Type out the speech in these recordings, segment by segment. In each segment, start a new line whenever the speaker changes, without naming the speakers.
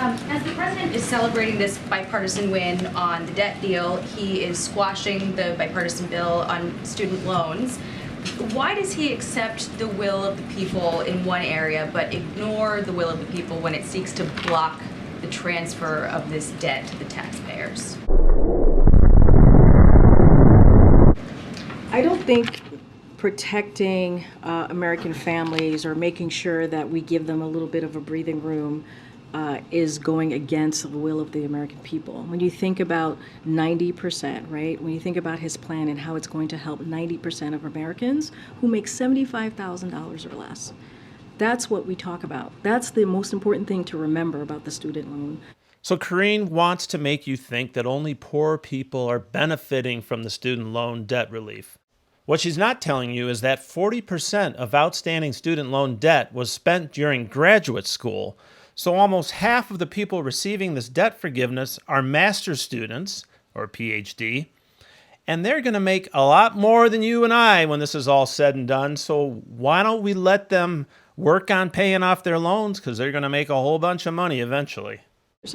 As the president is celebrating this bipartisan win on the debt deal, he is squashing the bipartisan bill on student loans. Why does he accept the will of the people in one area but ignore the will of the people when it seeks to block the transfer of this debt to the taxpayers?
I don't think protecting American families or making sure that we give them a little bit of a breathing room is going against the will of the American people. When you think about 90%, right? When you think about his plan and how it's going to help 90% of Americans who make $75,000 or less. That's what we talk about. That's the most important thing to remember about the student loan.
So Karine wants to make you think that only poor people are benefiting from the student loan debt relief. What she's not telling you is that 40% of outstanding student loan debt was spent during graduate school. So almost half of the people receiving this debt forgiveness are master's students, or PhD, and they're going to make a lot more than you and I when this is all said and done. So why don't we let them work on paying off their loans, because they're going to make a whole bunch of money eventually.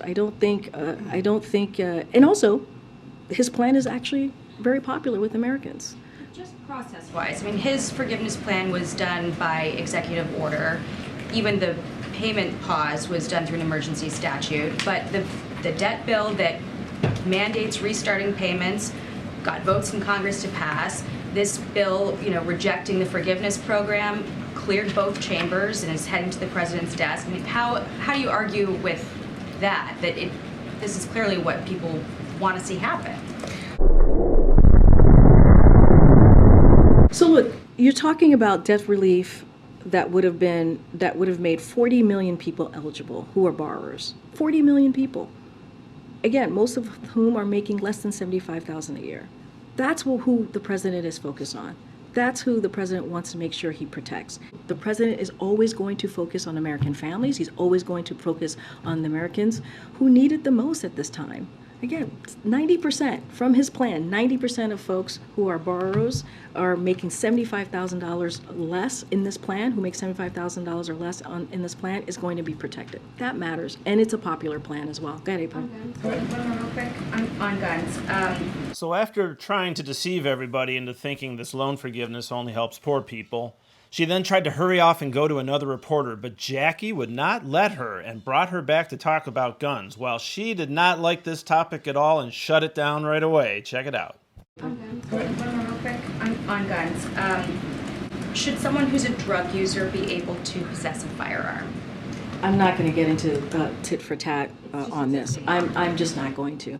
I don't think, and also, his plan is actually very popular with Americans.
Just process-wise, I mean, his forgiveness plan was done by executive order. Even the payment pause was done through an emergency statute. But the debt bill that mandates restarting payments got votes in Congress to pass. This bill, rejecting the forgiveness program, cleared both chambers and is heading to the president's desk. I mean, how do you argue with that this is clearly what people want to see happen?
So look, you're talking about debt relief that would have made 40 million people eligible who are borrowers. 40 million people. Again, most of whom are making less than $75,000 a year. That's who the president is focused on. That's who the president wants to make sure he protects. The president is always going to focus on American families. He's always going to focus on the Americans who need it the most at this time. Again, 90% from his plan, 90% of folks who are borrowers are making $75,000 less in this plan, who make $75,000 or less in this plan, is going to be protected. That matters, and it's a popular plan as well. Go ahead, April.
One more real quick on guns.
So after trying to deceive everybody into thinking this loan forgiveness only helps poor people, she then tried to hurry off and go to another reporter, but Jacqui would not let her and brought her back to talk about guns. Well, she did not like this topic at all and shut it down right away. Check it out.
One more real quick on guns. Should someone who's a drug user be able to possess a firearm?
I'm not going to get into tit for tat on this. I'm just not going to.